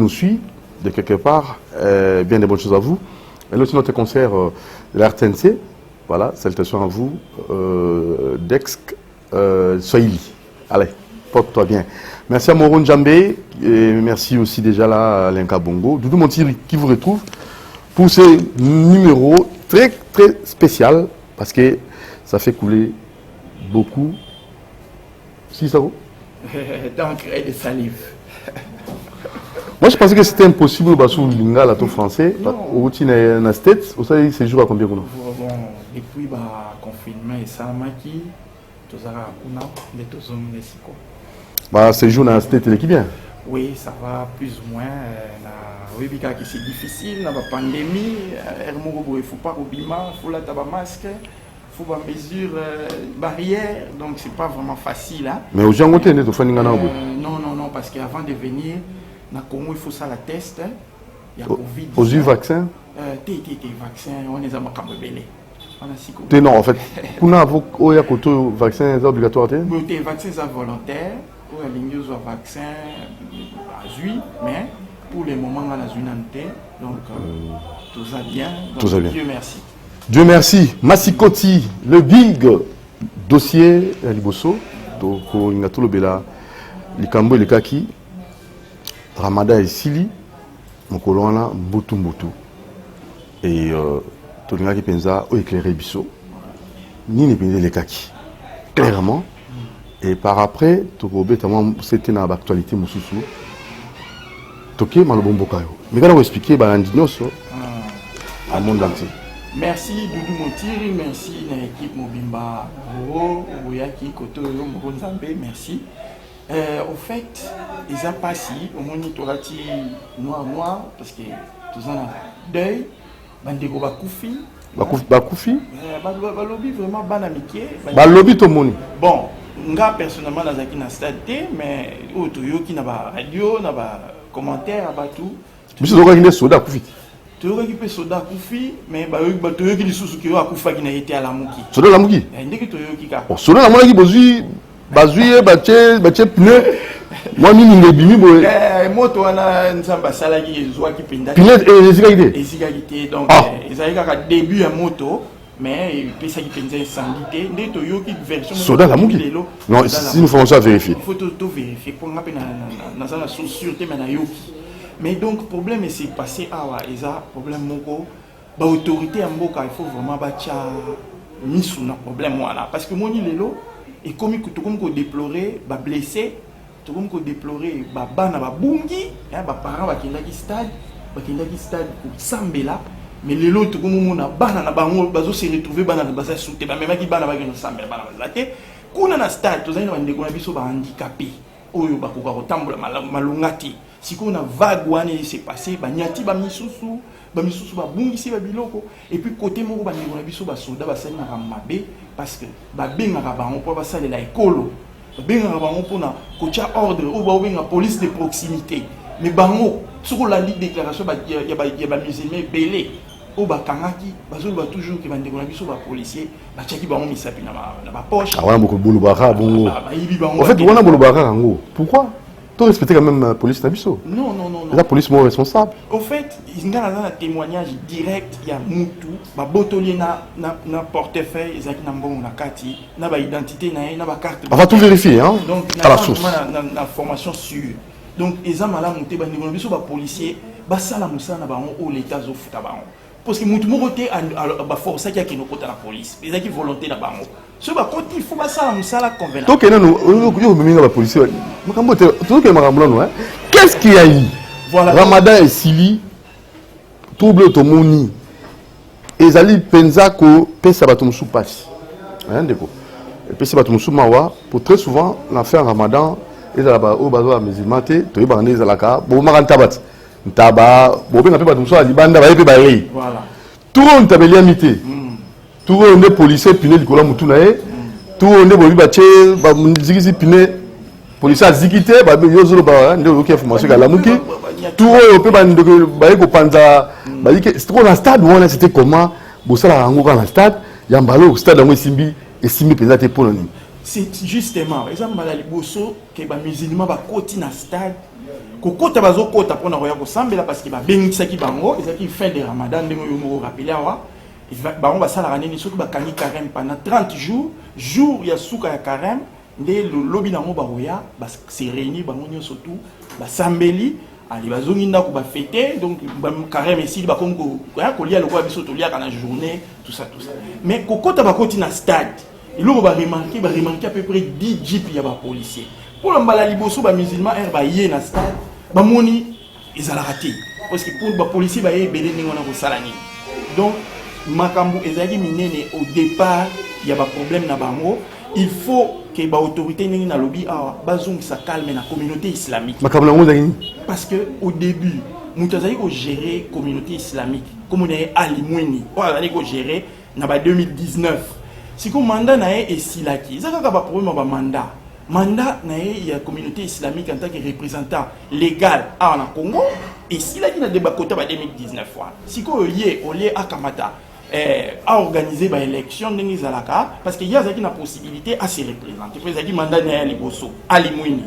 nous suit de quelque part, bien des bonnes choses à vous. Et là aussi notre concert de la RTNC, voilà, salutations à vous, Dex Swahili. Allez, porte-toi bien. Merci à Moron Djambé, et merci aussi déjà là à Lenka Bongo. Doudou Montiri qui vous retrouve pour ce numéro très très spécial, parce que ça fait couler beaucoup. Si ça vaut d'encre et de salive. Moi, je pensais que c'était impossible de faire un lato français. Au routine dans les States, vous savez, c'est jour à combien? Bon, depuis le confinement et ça, Maki, tout ça, on a des deux hommes Mexico. Bah, c'est jour dans les States, qui vient. Oui, ça va plus ou moins. Oui, c'est difficile, dans la pandémie. Il ne faut pas oublier, il faut la masque. Il faut des mesures barrières, donc c'est pas vraiment facile. Hein. Mais aux gens, non, non, parce qu'avant de venir, dans Congo, il faut ça la test. Il y a Covid. Aux yeux vaccins vaccins, on les a pas belé. Non, en fait, on a un vaccin obligatoire. Les vaccins sont volontaires, ou les vaccins mais pour le moment, on a une donc tout ça bien. Donc, tout ça bien. Dieu merci. Dieu merci. Massikoti, le big dossier à Liboso, donc il y a tout le bela, les Kambo et les Kaki, Ramada et Sili, mon colon Mbutu. Et tout le monde qui pense à éclairer Bisso, ni ne pense les Kaki. Clairement. Et par après, tout le monde c'était dans l'actualité Moussoussou. Toké Malobombokayo. Mais quand on expliquer, Balandinoso, à monde entier. Merci Doudou Montiri, merci à l'équipe Mobimba Oro, Ouyaki, Koto, Moronzambe, merci. Au fait, ils ont passé, au monitorati noir, parce que tous en deuil, Bandego Bakoufi. Bakoufi Balobi vraiment ban amitié. Balobi to moni. Bon, nga personnellement dans un stade, mais autour qui n'a pas radio, n'a pas commentaire, pas tout. Monsieur Zoga soda Koufi. Tu as récupéré Soda Koufi, mais tu as récupéré Soda qui a été à la Mouki. Soda la Mouki. Soda la Mouki, Bozui, Bazui, Baché, Pune. Moi, ni ne bimi, boy. Moi, tu as un samba salagi, Zoa qui pinda. Pinet et les égalités. Les égalités. Donc, ils ont un début à moto, mais il peut ça qui pinda incendie. Dès que tu as une version. Soda la Mouki. Non, si nous faisons ça, vérifier. Il faut tout vérifier. Pour nga dans la sûreté, mais na yoki. Mais donc, le problème c'est passé à Waïza, problème moko, l'autorité en Mboka, il faut vraiment battre mis sous le problème. Parce que mon île est comme tout comme qu'on déplorer, blessé, tout comme qu'on déplorer, bana bungi, parents qui stade pour Sambela, mais les autres comme on a bana na bango, bazo se retrouver bana na basa souté, même qui bana qui nous Sambela bana bazate, qu'on a stade, tous les gens qui ont biso ba handicapé, oyo bakoka kotambola malungati. Si on a vague qui s'est passé, nyati ba misusu ba bungisi ba biloko et puis côté moko ba ngona biso ba soldat ba sali na mabe parce que ba benga ba bango po ba sali la ekolo ba benga ba bango pona kocha ordre ou ba benga police de proximité mais bango sur la ligue déclaration ya ba musulman belé ou ba kangaki bazolo ba toujours que ba ngona biso ba policier ba tchaki bango misapi na ba poche ah wana beaucoup bolubaka bongo en fait wana bolubaka ngo pourquoi respecter quand même la police Nabiso. Non. La police est responsable. Au fait, il y a un témoignage direct, il y a Moutou, il y a un portefeuille, il y a une carte, il y a une identité, il y a une carte. On va tout vérifier, hein, donc, à la source. Il y a une formation sûre. Donc, il y a un policier, il y a l'État parce que Moutou Moroté a forcé qu'il y a la police. Il y a une volonté là-bas. Il faut que ça soit convenable. Donc, qu'est-ce qu'il y a eu? Ramadan et Sili, trouble automoni. Et Zali Penzako, Pesabatumsou passe. Pesabatumsou Mawa, pour très souvent, l'affaire Ramadan, et là-bas, au bateau à Mézimate, tu es bandé Zalaka, Bomaran Tabat. Taba, Bobin a fait Batumsou à Libanda, et Baye. Voilà. Tout le monde est amité. Tout le monde est policier, Piné, Nicolas Moutounae. Tout le monde est Bolibaché, Zigisi Piné. Policier a zikité, yozolo ba ndio qui information à la Mouki. Tout le monde c'était dans le stade où c'était comment bosala rango dans le stade, yambalo stade dans Simbi et Simbi pesate pour nous. C'est justement, exemple à Liboso que ba musulman ba koti na stade kokota bazokota pona koya kosambela parce que babengisaki bango ezaki fin de Ramadan ndenge yo moko rappeler awa bango basalaka nini soki bakangi carême pendant 30 jours jour ya suka ya carême nde lobi nango bakoya se réunir bango nyonso tout basambeli ali bazongi ndako bafete donc carême esili bakomi kolia lokola biso toliaka na journée tout ça mais kokota bakoti na stade iloko baremarke à peu près 10 jeep ya bapolicier pour mbala liboso bamusulman baye na stade bamoni ezalaka te parce que pour bapolicier baye ebele ndenge wana kosala nini donc makambo ezalaki minene au départ ya baproblème na bango il faut que ba autorité ndenge na lobi awa bazongisa calme na communauté islamique parce que au début mutu azali ko gérer communauté islamique comme on est Ali Mwini o azali ko gérer na ba 2019 siko mandat na ye esilaki ezaka ba problème ba mandat na ye ya communauté islamique en tant que représentant légal à na Congo esilaki na débat kota ba 2019 fois siko ye olie akamata à organiser ba élection ndenge zalaka parce que y a zaki na possibilité à se représenter président mandat na Ali Bosso Ali Mwini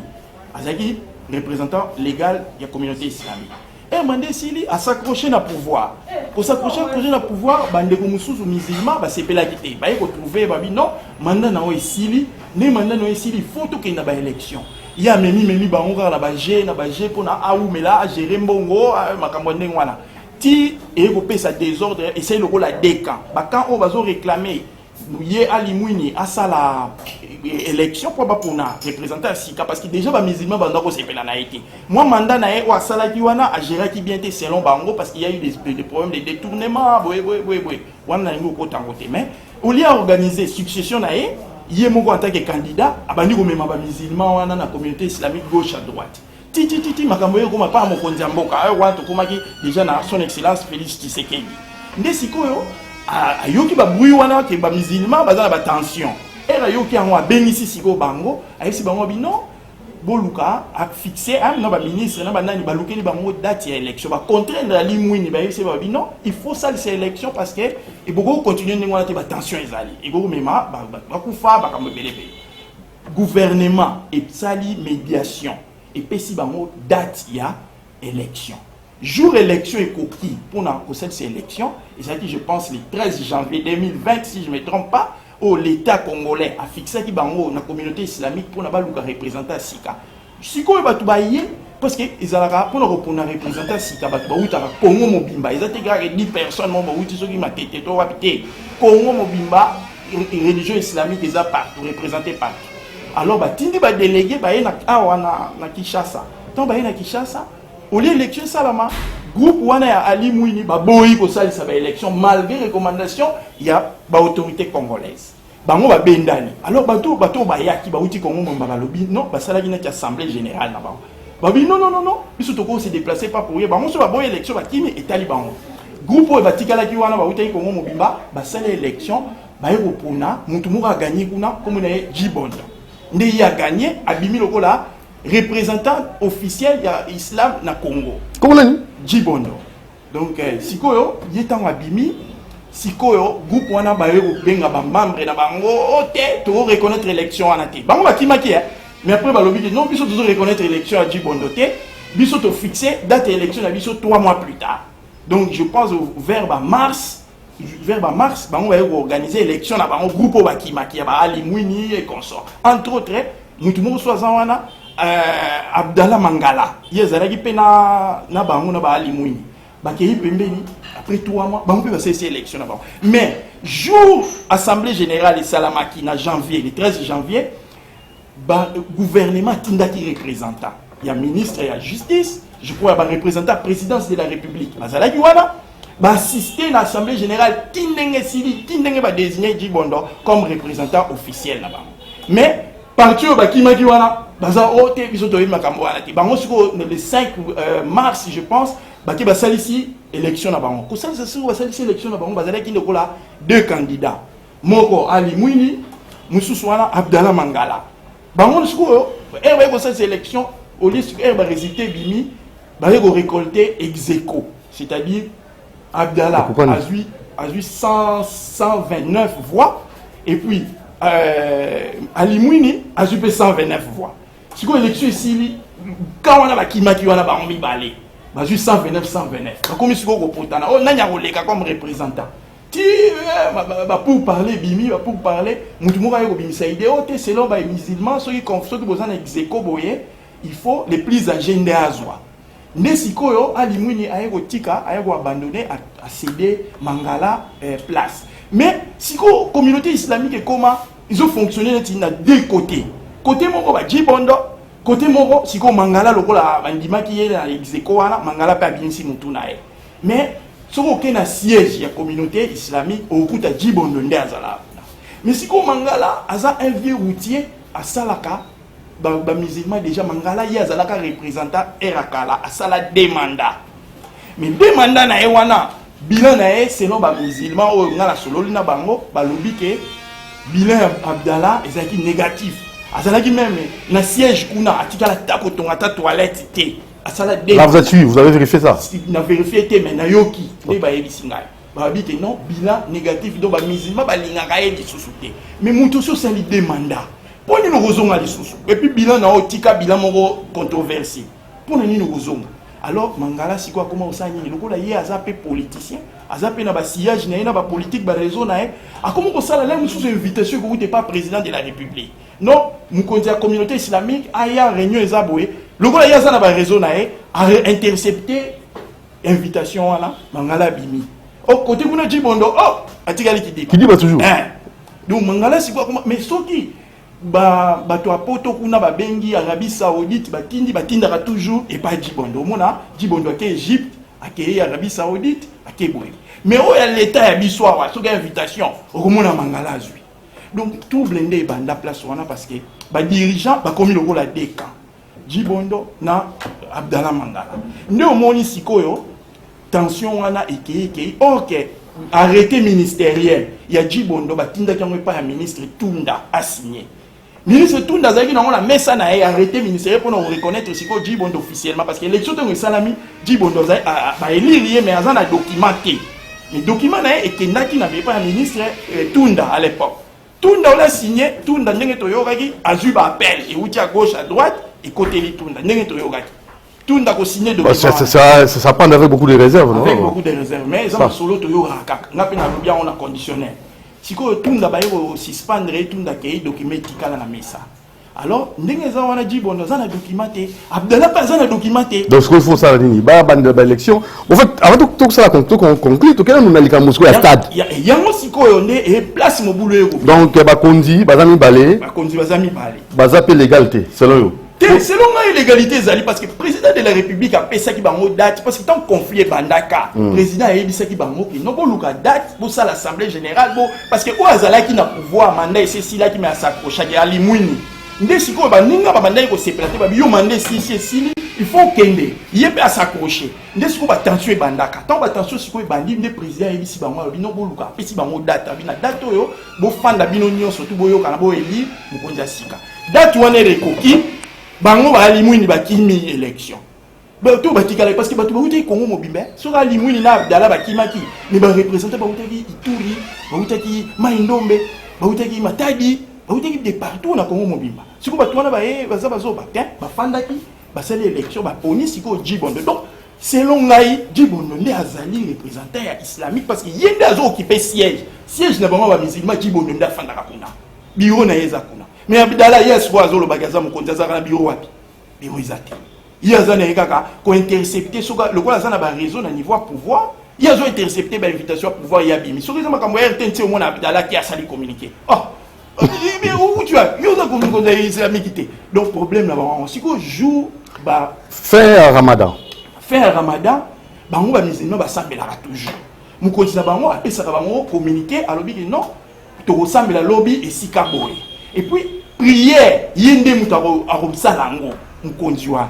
azaki représentant légal de la communauté islamique et mandé sili à s'accrocher na pouvoir pour s'accrocher na pouvoir bande ko mususu musulman ba sepela kité ba ko trouver ba non mandat na o sili ne mandat na o sili faut que na ba élection il y a memi ba on na ba G pour na aou mais là gérer mbongo makambo ndenge wana ti et ko pesa désordre essayer le rôle à décan ba quand on va réclamer yé Ali Mwini à ça la élection pour pas pour na représenter Sika parce que déjà ba musulman ba ndako sepela na été moi mandat na e wa sala ki wana a gérer qui bien té selon bango parce qu'il y a eu des problèmes de détournement wana ngo ko tangote mais au lieu organiser succession na e yé moko en tant que candidat abandi ko mema ba musulman wana na communauté islamique gauche à droite titi makambo yo koma pa mokonzi ya mboka ayo wana tokomaki déjà na son excellence Félix Tshisekedi nde sikoyo ayoki ba bruit wana ke ba musulman baza na ba tension era yoki yango abengisi siko bango ayesi bango bino boluka a fixé na ba ministre na ba nani balukeli bango date ya élection ba contraindre Ali Mwini ba yesi ba bino il faut ça ces élections parce que et beaucoup continuer ndenge wana te ba tension ezali et beaucoup mema ba kufa ba kambe belebe gouvernement et sali médiation et pesi bango date ya élection jour élection et coquille pour cette élection et ça dit je pense le 13 janvier 2020 si je me trompe pas où l'état congolais a fixé qui bango na communauté islamique pour na baluka représenter Sika siko ba tubaye parce que ils alaka pour na représenter Sika ba uta Congo mobimba ils intégré 10 personnes mo uti soki matete to wapite Congo mobimba religion islamique ils a partout représenté partout alors ba tindi ba délégué ba na awa na Kinshasa donc ba na Kinshasa au lieu d'élection salama groupe wana ya Ali Mwini ba boyi ko salisa ba élection malgré recommandation il y a ba autorité congolaise bango ba bendani alors bato ba yaki ba uti Congo mbamba ba lobi non ba salaki na assemblée générale na bango ba bi non biso toko se déplacer pas pour rien bango so ba boyi élection ba kimi etali bango groupe ba tikala ki wana ba uti Congo mobimba ba sala élection ba yeko pona mutu moko a gagné kuna comme na Jibondo nde il a gagné abimi lokola représentant officiel ya islam na Congo comment nani Jibondo donc sikoyo yetango abimi sikoyo groupe wana ba yeko benga ba membre na bango ote to reconnaître élection wana te bango bakimaki mais après ba lobi non biso to reconnaître élection à Jibondo te biso to fixer date élection na biso 3 mois plus tard donc je pense vers mars bango ba yeko organiser élection na bango groupe bakimaki ya ba Ali Mwini et consort entre autres mutu mo so wana Abdallah Mangala yezalaki pe na bango na ba Ali Mwini bakei pembeni après 3 mois bango pe ba ces élections na bango mais jour assemblée générale et salamaki na janvier le 13 janvier ba gouvernement tindaki représentant il y a ministre et la justice je crois ba représentant présidence de la république bazalaki wana ba assister à l'assemblée générale tindenge ba désigner Jibondo comme représentant officiel na bango mais parti au bakimaki wana baza ote biso to makambo wana ti bango siko le 5 mars je pense baki basalisi élection na bango ko salisa siko basalisi élection na bango bazalaki ndokola deux candidats moko Ali Mwini mususu wana Abdallah Mangala bango siko ba ko salisi élection au lieu siko ba résultat bimi ba ko récolter ex aequo c'est-à-dire Abdallah a eu 129 voix et puis Ali Mwini a eu 129 voix. Si l'élection ici, quand on a la kimaki, on a ba envie balé. Bah juste 129, 129. Comme si on potana, on n'a pas comme représentant. Pour parler bimi, pour parler, mutumoka yo bimi ça idée ote selon les musulmans ceux qui besoin d'exéco boyer, il faut les plus âgés d'azwa. Nesiko yo alimuni ayeko tika ayeko abandonner à céder Mangala place. Mais si la communauté islamique est comment ils ont fonctionné dans deux côtés. Côté moko ba Djibondo, côté moko si Mangala lokola bandima qui est dans l'exéco wana Mangala pa bien si mutu nae. Mais si on a un siège de la communauté islamique, on a Djibondo nde azala. Mais si on Mangala a un vieux routier à Salaka, les musulmans déjà Mangala y a Salaka représentant Erakala à Sala demanda. Mais demanda na ewana bilan na selon les musulmans ou na solo na bango balobi ke bilan Abdallah ezaki négatif. Azalaki même na siège kuna atikala takotonga ta toilette té. Là, vous avez vérifié ça? On a vérifié, mais on a yoki. Non, bilan négatif, donc les musulmans sont mais Moutousso, c'est l'idée mandat. Pour nous, nous avons et puis, bilan, on a bilan controversé. Pour nous, nous avons. Alors, Mangala, c'est quoi? Comment on s'en est? Il y a un politicien, un sillage, un politique, un réseau. Comment on s'en est? Nous avons une invitation que vous n'êtes pas président de la République. Non, nous connaissons la communauté islamique, il y a une réunion et le gars, il y a un réseau a intercepté l'invitation à Mangala Bimi. Au côté de Djibondo, Atigali qui dit. Qui dit toujours. Donc Mangala, c'est quoi? Mais ce qui bato apoto kuna babengi Arabie Saoudite batindaka toujours et pas Djibondo. Mona Djibondo ke Égypte, ke Arabie Saoudite, ke boy. Mais où est l'état ya bissoir, so ga invitation, au mona Mangala zui. Donc tout blindé banda place wana parce que ba dirigeant ba komi loko la deka. Djibondo na Abdallah Mangala. Nde omoni sikoyo tension wana eke OK arrêté ministériel. Il y a Djibondo batinda ki pas un ministre Tunda a signé. Ministre Tunda zaki na la mesa na arrêté ministériel pour nous reconnaître siko Djibondo officiellement parce que l'élection de salami Djibondo ba élire mais azana documenté. Le document na ekendaki na pas un ministre Tunda à l'époque. Tunda on a signé Tunda ndenge toyokaki azuba appel et outi à gauche à droite et côté li Tunda ndenge toyokaki. Tunda ko signé document. Ça prend avec beaucoup de réserves, non? Avec beaucoup de réserves mais ça solo toyokaka ngapi na bien on a conditionnel. Si Tunda ba yo suspendre Tunda ke document tikala na mesa. Alors ndenge za wana Djibondo za na documenté Abdallah pas za na documenté. Donc ce qu'il faut ça nini ba bande de élection. En fait avant tout ça conclut to kena nous nalika Moscou à stade. Yango sikoyo nde et place mobulu eko. Donc ba kondi bazami balé. Ba kondi bazami balé. Bazape légalité selon yo. Selon la légalité zali parce que le président de la République a fait ça qui bango date parce que tant conflit bandaka président a dit ça qui bango qui non bon luka date pour ça l'assemblée générale bon parce que ou azala qui n'a pouvoir mandat et c'est là qui m'a s'accrocher à limouini ndé siko ba ninga ba mandat ko séparer ba yo mandat si il faut kende il peut s'accrocher ndé siko ba tension e bandaka tant ba tension siko e bandi ndé président a dit si bango bino bon luka pe si bango date bina date yo bo fanda bino nyo surtout boyo kana bo eli mukonja sika date wana rekoki bango ba limwini ba kimi élection ba to ba tikala parce que ba to ba uti Congo mobimbe so ga limwini na Abdallah ba kimaki mais ba représenter ba uti Ituri ba uti Maindombe ba uti Matadi ba uti de partout na Congo mobimba siko ba twana ba za ba zo ba ba fandaki ba sali élection ba poni siko Djibondo donc selon ngai Djibondo ndi azali représentant ya islamique parce que yende azo occuper siège na bango ba musulman Djibondo ndi afandaka kuna bureau na yeza kuna. Mais Abdallah yes boazo le bagaza mo konza za na bureau wapi bureau izate yaza na kaka ko intercepter soka le quoi za na ba réseau na niveau pouvoir yazo intercepter ba invitation à pouvoir yabimi soka za makambo ya RTNC au mona Abdallah qui a sali communiquer mais où tu as yoza communiquer islamique donc problème là on siko jour ba fin Ramadan bango ba musulman ba sambela toujours mo konza bango apesa bango communiquer alobi que non to sambela lobby et sikaboy. Et puis, prière, yende mutaro aromsalango, mkonjiwa.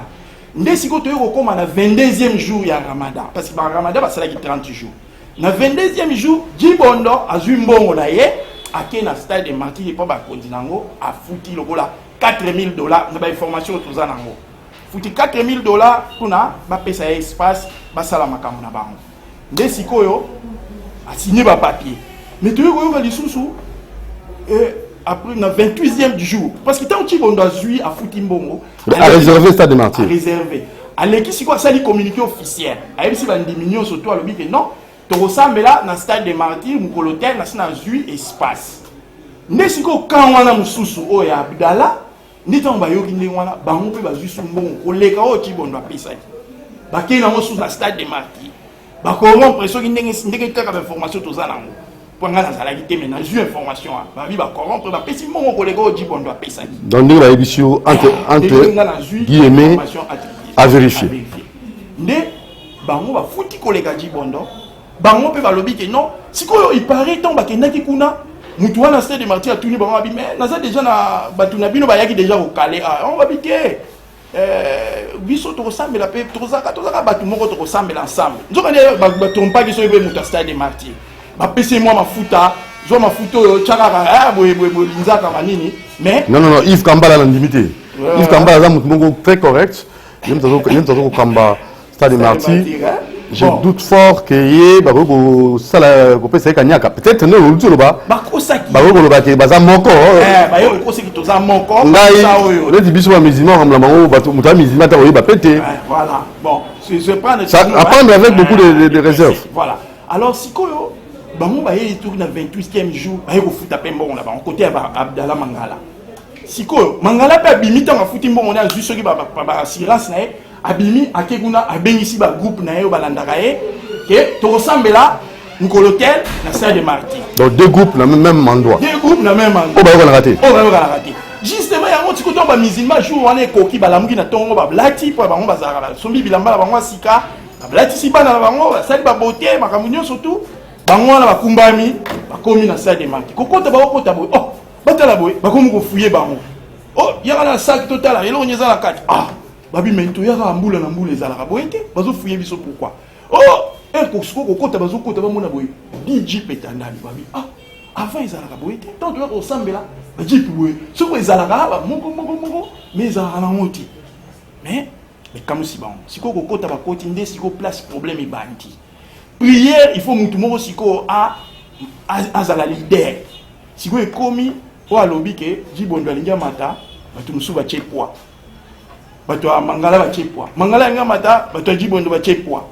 Nde siko toyo comme na 22e jour ya Ramadan parce que Ramadan ba sala ki 30 jours. Na 22e jour, Djibondo azui mbongo na ye, ake na stade de martyr pour ba kontinango a fouti lokola $4,000 na ba information toza nango. Fouti $4,000 kuna ba pesa espace ba sala makambo na bango. Nde siko yo a signé ba papier. Mais toyo ko yo lisusu après le 28e du jour parce que tant que on doit jouer à Futimbongo à réserver stade de Martyrs. À réserver. À l'équipe c'est quoi ça les communiqué officiel. À si va diminuer surtout à l'objet que non. Tu ressembles là dans stade de Martyrs ou l'hôtel na jouer espace. Ne siko quand on a mususu o ya Abdallah ni tant ba yoki ne wana ba mo pe ba jouer sur mbongo koleka o Chibondo apesa. Ba ke na mo sous la stade de Martyrs. Ba ko rompre so ki ndenge kaka information to za nango. Pour nga na la qualité maintenant j'ai information ba bi ba corrompre ba pesi mo koleka o Chibondo apesa. Donc nous la émission entre guillemets à vérifier. Ne ba mo ba futi koleka Chibondo ba mo pe ba lobi ke non sikoyo il paraît tant ba ke ndaki kuna mutu wana stade de Martyrs atuni ba bi mais naza déjà na batuna bino ba yaki déjà au calé on va bité biso to ressemble la pe to zaka batu moko to ressemble ensemble nzoka ne ba trompa ki so ebe mutu stade de Martyrs ba pese moi mafuta zo mafuta chakaka boye linzaka manini mais non Yves Kambala na limité Yves Kambala za mutu moko très correct yem to kamba stade de Martyrs. Je doute fort que y ait sala ko pesa kanyaka peut-être ne ulutu loba bakosaki loba te baza moko bayo kosaki toza moko ça oyo le dibiso ba musulman comme la bango bato muta musulman ta oyeba pété voilà bon je prends ça apprendre avec beaucoup de réserves. Voilà alors sikoyo bango baye tour na 28e jour baye ko futa pembo na bango côté ba Abdallah Mangala sikoyo Mangala pa bimita ma futi mbongo na juste soki ba assurance na abimi akeguna abengisi ba groupe na yo balandaka ye que to ressemble là l'hôtel na stade de Martyrs. Donc deux groupes dans le même endroit. Deux groupes dans le même endroit. Oh bah on a raté. Justement yango tiko to ba musulman jour wana ekoki balamuki na tongo ba blati po bango bazaka ba sombi bilamba la bango sika ba blati si bana bango sali ba beauté makamunyo surtout bango wana bakumbami bakomi na stade de Martyrs. Kokota ba okota boy oh batala boy bakomi ko fouiller bango. Oh yaka na sac total elo nyeza la carte babi mento yaka mbula na mbula ezalaka boyete bazo fouiller biso pourquoi oh un kosiko kokota bazo kota ba mona boye DJ petandani babi avant ezalaka boyete tant to yaka osambela ba jipi boye soko ezalaka ba moko mais ezalaka na moti mais comme si bon siko kokota ba koti nde siko place problème e bandi prière il faut mutu moko siko azala leader siko ekomi o alobi ke Chibondo alinga mata batu musu ba chepwa bato Mangala ba chepwa Mangala nga mata bato Chibondo ba chepwa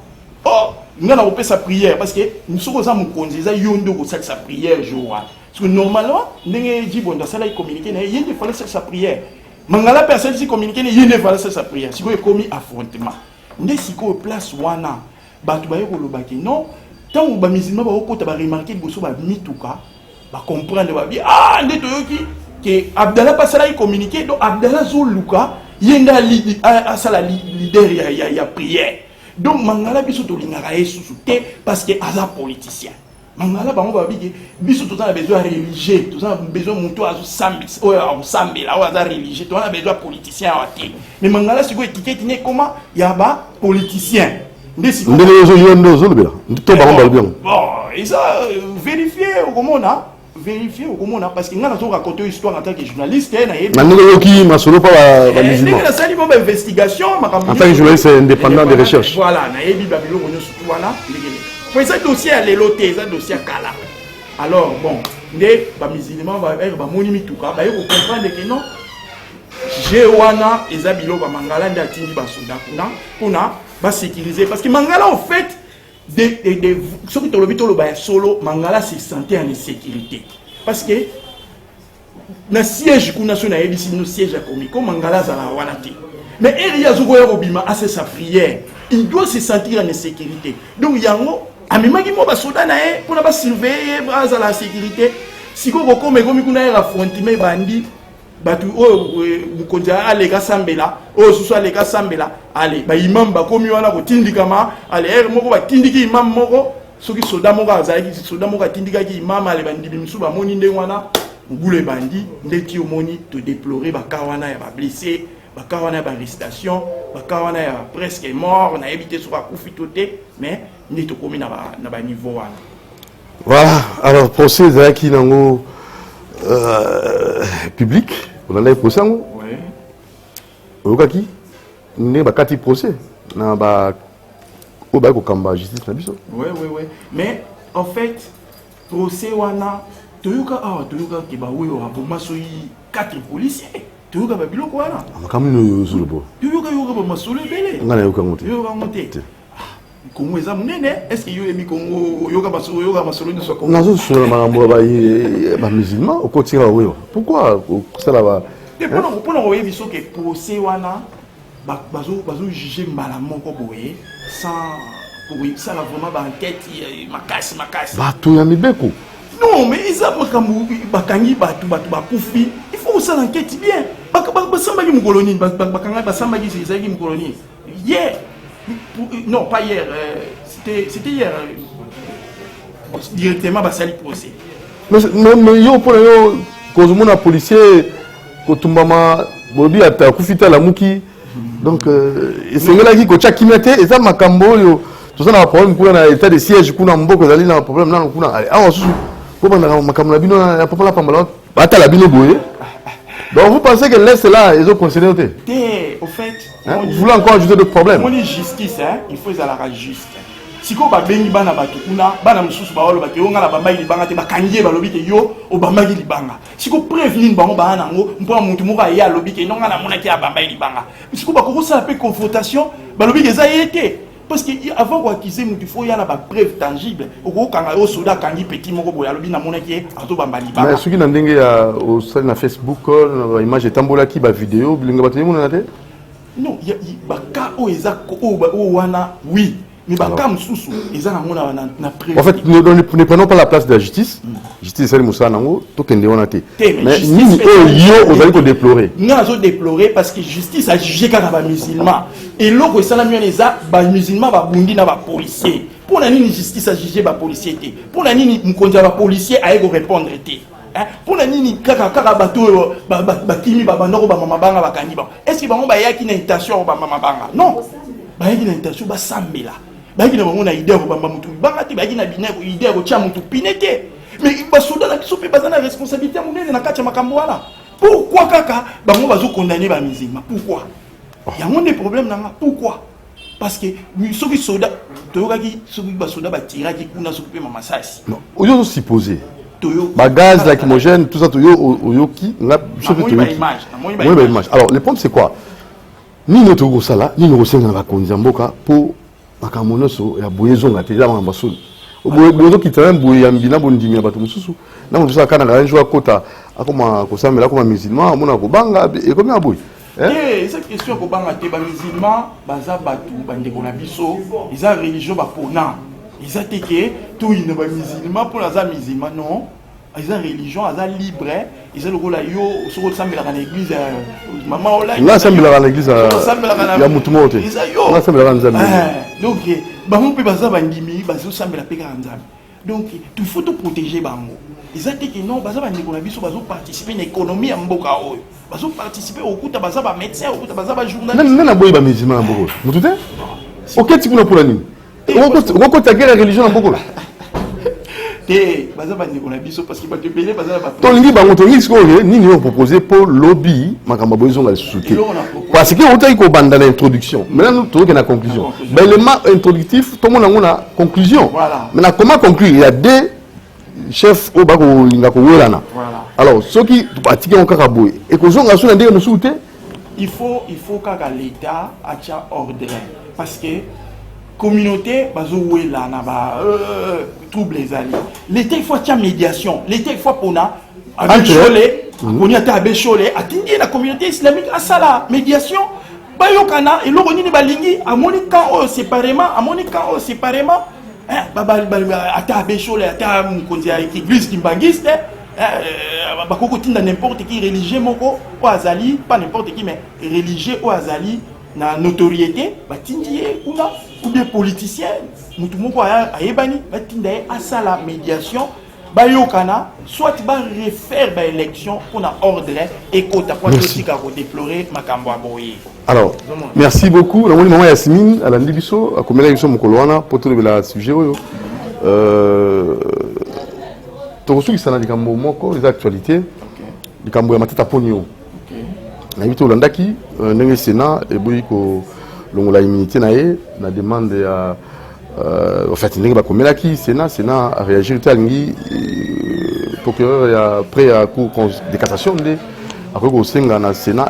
oh nga na opesa prière parce que nous sommes za mukonzi za yondo ko sa prière jour parce que normalement ndenge Chibondo sala communiquer na yende fallait sa prière Mangala personne si communiquer na yende fallait sa prière siko ekomi affrontement nde siko place wana bato ba yeko lobaki non tant ba musulman ba okota ba remarquer boso ba mituka ba comprendre ba bi nde toyoki que Abdallah pasala communiquer donc Abdallah zo luka yenda asala leader ya prière donc Mangala biso to lingaka yesusu te parce que aza politicien Mangala bango babi biso to za besoin religieux to za besoin muto azo sambi o sambela o aza religieux to na besoin politicien wa te mais Mangala siko étiquette ne comment ya ba politicien ndesi ndelo zo yondo zo lebela to bango balbi bon ça vérifier au comment vérifier au comment parce que ngana to raconter histoire en tant que journaliste na yebi na ngelo ki masolo pa ba musulman na sali bomba investigation en tant que journaliste indépendant de recherche voilà na yebi ba biloko nyo surtout wana ndekele pour ça dossier à l'éloté ça dossier kala alors bon ndé ba musulman ba moni mituka ba yeko comprendre que non je wana eza biloko Mangala nda tindi ba soda kuna ba sécuriser parce que Mangala en fait ceux qui ont le solo Mangala se sentait en insécurité parce que le siège national le siège à Comico Mangala zala wanati mais Elia Zugoya Robima a sa prière il doit se sentir en insécurité donc yango amemaki mo ba soda na e pour na ba surveiller bras à la sécurité siko ko me kuna ya affrontement bandi batu mukonzi alega sambela susu alega sambela ale ba imam ba komi wana ko tindikama ale moko ba tindiki imam moko soki soda moko azalaki soda moko tindika ki imam ale bandi bimusu ba moni nde wana ngule bandi ndeti omoni to déplorer ba kawana ya ba blessé ba kawana ba arrestation ba kawana ya presque mort na éviter sur akufi toté mais ndeti to komi na ba niveau wana voilà alors procès zaki nango public on a procès ngo ouais okaki ne bakati procès na ba o ba ko kamba justice na biso ouais mais en fait procès wana Toyoka qui ba oui a bomba soi 4 policiers. Toyoka ba biloko wana. Makamino sur le bo. Toyoka ba masolo belé. Ngana yoka ngote. Yoka ngote. Kongo eza munene, est-ce que yo emi Kongo yoka masolo ni so Kongo? Nazo sur makambo ba musulman au kotira oui. Pourquoi ça là va? Et pour nous biso que procès wana bazo juger mbala moko boye sans pour ça la vraiment ba enquête makasi. Ba to ya mibeko. Non, mais ils ont bakangi batu bakufi. Il faut ça l'enquête bien. Basambagi mu colonie, bakanga basambagi c'est mu colonie. Hier, non pas hier, c'était hier. Directement basali procès. Mais yo pour yo cause mon policier ko tumbama bobi ata kufita la muki. Donc c'est là qui ko chakimete et ça makambo yo. Tout ça na problème pour na état de siège kuna mboko zali na problème na kuna. Ah donc vous pensez que l'Est là, ils ont considéré au fait, vous voulez encore ajouter d'autres problèmes? On est justice, il faut la juste. Si vous avez des bana batukuna, bana mususu baolo bake onga la bamba libanga te bakangie balobi ke yo obamba libanga. Si vous prévenir bango bana ngo mpo mutu moka ya lobi ke nonga na mona ke bamba libanga. Si vous ba ko ça appelle confrontation, balobi ke za yete. Parce qu'avant d'accuser, il faut y avoir des preuves tangibles. Quand on soldat kangi petit moko boya lobi na mona ki ato bamba libanga. Mais ce qui n'endenge au sol na Facebook, image tambola ki ba vidéo, blinga bateli mona te? Non, il y a cas où ezako wana oui. Mais baka msusu ezana mona na preuve. En fait, nous ne prenons pas la place de la justice. Justice c'est musa nango to kende wana te. Mais ni yo vous allez ko déplorer. Nous allons déplorer parce que justice a jugé kaka ba musulman. Et loko esala mieux les ba musulman ba bundi na ba policier. Pour la nini justice a jugé ba policier te. Pour la nini mkonja ba policier a ego répondre te. Pour la nini kaka bato ba kimi ba bandoko ba mama banga ba kaniba. Est-ce que bango ba yaki na intention ba mama banga? Non. Ba yaki na intention ba sambela. Baki na mona idée ko bamba mutu banga ti baki na bineko idée ko tia mutu pinete mais basoda na kiso pe bazana responsabilité munene na kati makambo wala pourquoi kaka bango bazo condamner ba musulman pourquoi il y a des problèmes nanga pourquoi parce que soki soda toyokaki soki basoda batiraki kuna soki pe mama sasi non oyo supposé ba gaz lacrymogène tout ça toyo oyoki na image alors le problème c'est quoi ni notre gosala ni nos senga ba konza mboka pour makamonoso ya boyezo ngate ya mamba solo boyezo kitana boye ya mbina bondimia bato mususu na mususu akana nga njwa kota akoma kosamela koma musulman amona ko banga e komi aboy cette question ko banga te ba musulman baza batu bandeko na biso isa religion ba pona isa teke tout ine ba musulman pour za musulman non isa religion aza libre isa le rôle yo soko sambela na l'église maman ola na sambela na l'église ya mutumo te na sambela na nzambe donc bango pe baza bandimi bazo sambela pe ka nzambe donc il faut te protéger bango isa teke non baza bandeko na biso bazo participer na économie ya mboka oyo bazo participer okuta baza ba médecin okuta baza ba journaliste na boy ba musulman mboko mutu te ok tikuna pour la nini oko ta guerre religion na mboko baza bandeko na biso parce que bato ebele baza ba tolingi bango tolingi sikoyo nini yo proposer pour lobby makambo boyezo nga souté parce que otaki ko banda na introduction maintenant nous na conclusion ben l'élément introductif tout le monde a une conclusion maintenant comment conclure il y a deux chefs au bako inga ko welana alors ceux qui batiki on kaka boy et ko zonga so na ndenge souté il faut kaka l'état acha ordre parce que communauté bazo wela na ba trouble les alliés l'état il faut tia médiation l'état il faut pona abechole poni ata abechole atindi na communauté islamique asala médiation bayokana eloko nini balingi amoni camp séparément ata abechole ata mkonzi ya église kimbangiste bakoko tinda n'importe qui religieux moko o azali pas n'importe qui mais religieux o azali na notoriété batindi kuna ou bien politicien mutu moko ayebani batinda à ça la médiation bayokana soit ba refaire ba élection pour na ordre et kota pour tika ko déplorer makambo aboyi. Alors merci beaucoup na moni maman Yasmine ala ndibiso akomela biso mokolo wana pour tout le sujet oyo to kosuki sana likambo moko les actualités likambo ya matata ponyo na bito landaki ndenge Sénat et boyi ko longola immunité na ye na demande ya en fait ndenge ba komelaki Sénat a réagi alingi procureur après à cour de cassation après au Sénat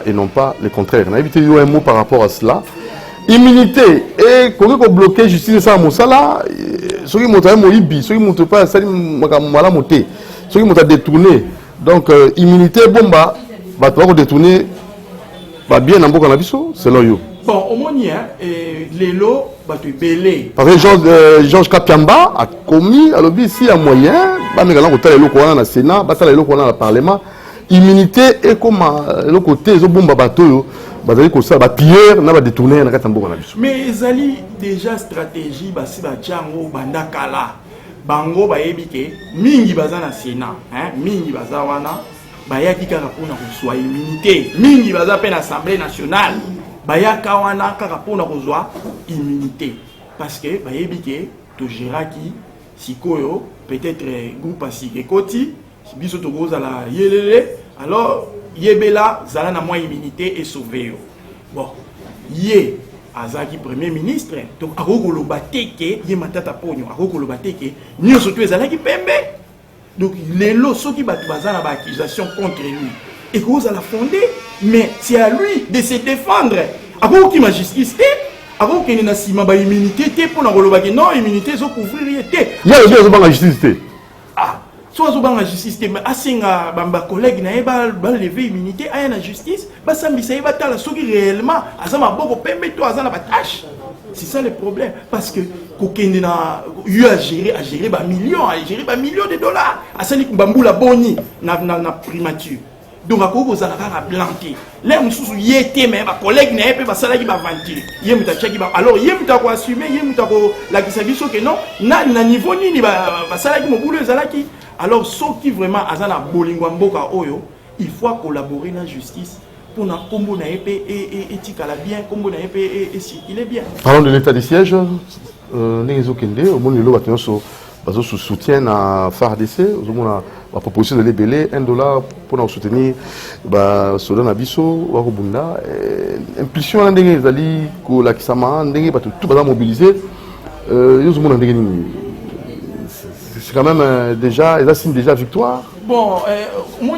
et non pas le contraire. On a évité un mot par rapport à cela. Immunité et quand on bloqué justice ça mosala ceux qui montent moibi ceux qui montent pas ça mala monter ceux qui montent détourner donc immunité bomba va toi détourner va bien en boka na biso selon yo. Bon au moins les lots va te belé parce que Georges Kapiamba a commis à l'objet ici un moyen ba me galant les locaux na Sénat ba ça les locaux na Parlement immunité et comme le côté zo bomba bateau bazali ko ça ba piller na ba détourner na kata mboka na biso. Mais ezali déjà stratégie basi ba tiango banda kala bango ba yebike mingi baza na Sénat mingi baza wana bayaki kaka pona kozwa immunité mingi baza pe na Assemblée nationale bayaka wana kaka pona kozwa immunité parce que bayebike to géraki sikoyo peut-être groupe asike koti biso to gozala yelele alors yebela zala na moi immunité et sauver yo bon yé azaki premier ministre donc akokolo bateke yé matata ponyo akokolo bateke nyoso to ezalaki pembe donc lelo soki batu bazana ba accusation contre lui et cause à la fonder mais c'est à lui de se défendre akoki ma justice té akoki na sima ba immunité té pona kolobaki non immunité zo couvrir té ya yo zo ba justice té ah soit zo banga justice mais asinga bamba collègue na ba lever immunité aya na justice ba sambisa ba tala soki réellement azama boko pembe to azana ba tâche c'est ça le problème parce que kokende na eu à gérer ba millions de dollars asali mbambula boni na primature donc akoko za na planté les mususu yete mais ba collègue na pe ba sala ki ba vantir ye mutachaki ba alors ye mutako assumer ye mutako la kisabiso que non na niveau nini ba sala ki mobulu ezalaki. Alors, ceux qui vraiment azana bolingo mboka oyo, il faut collaborer dans la justice pour na combo na épée et tikala bien, combo na épée et circuler bien. Parlons de l'état du siège. N'ezo kende, au monde le bateau sous soutien à FARDC, au monde la proposition de l'ébélé $1 pour nous soutenir ba soda na biso wa kobunda impulsion na ndenge ezali ko la kisama ndenge bato tout ba mobiliser yo zo mona ndenge ni. C'est quand même déjà, ils signent déjà victoire. Bon, mon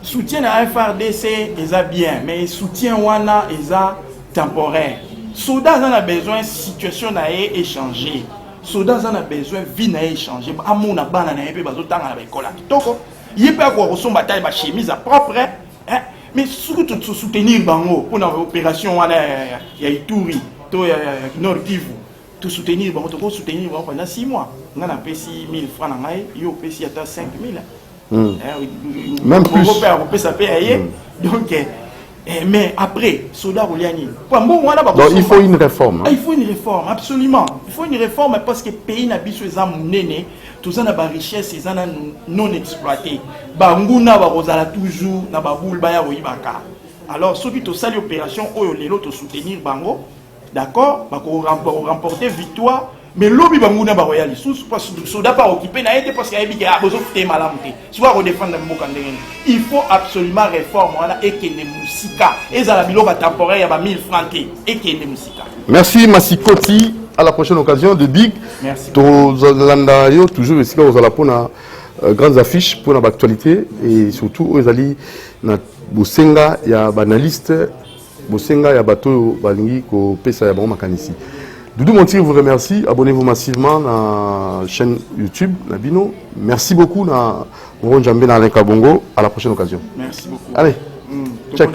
soutien à FARDC, ils ont bien, mais soutien wana, ils ont temporaire. Soldats en a besoin, situation n'a échangé. Soldats en a besoin, vie n'a échangé. Amon a ban n'a pas besoin d'en avec cola. Donc, il peut avoir son bataille, ma chemise à propre, mais surtout soutenir bango pour une opération wana, il y a Ituri, il y a Nord Kivu. Tout soutenir, pendant 6 mois. On a payé 6 000 francs, on a payé 5 000. Même plus. Donc, mais après, soldat Rouliani. Donc il faut une réforme. Il faut une réforme, absolument. Il faut une réforme parce que le pays n'a pas besoin de tout ça, la richesse, c'est non exploité. Banguna, Barosala toujours, na baboul, baya roibaka. Alors, ceux qui ont sali opération, les autres soutenir Bango. D'accord, pour remporter victoire, mais l'objet banguna ba royal sous parce que soldat pas occupé na été parce qu'il y a besoin de malamté soit redéfendre mbokandenge. Il faut absolument réforme et que les musika et za la biloko temporaire ya 1000 francs et que les musika. Merci Masikoti, à la prochaine occasion de Big. Merci. Toujours ici aux ala pona grandes affiches pour l'actualité et surtout aux ali na bosenga ya banaliste Bosenga ya bato balingi ko pesa ya bon makanisi. Doudou Montir vous remercie, abonnez-vous massivement à la chaîne YouTube Nabino. Merci beaucoup na Moron Jambe na Alain Kabongo, à la prochaine occasion. Merci beaucoup. Allez. Check.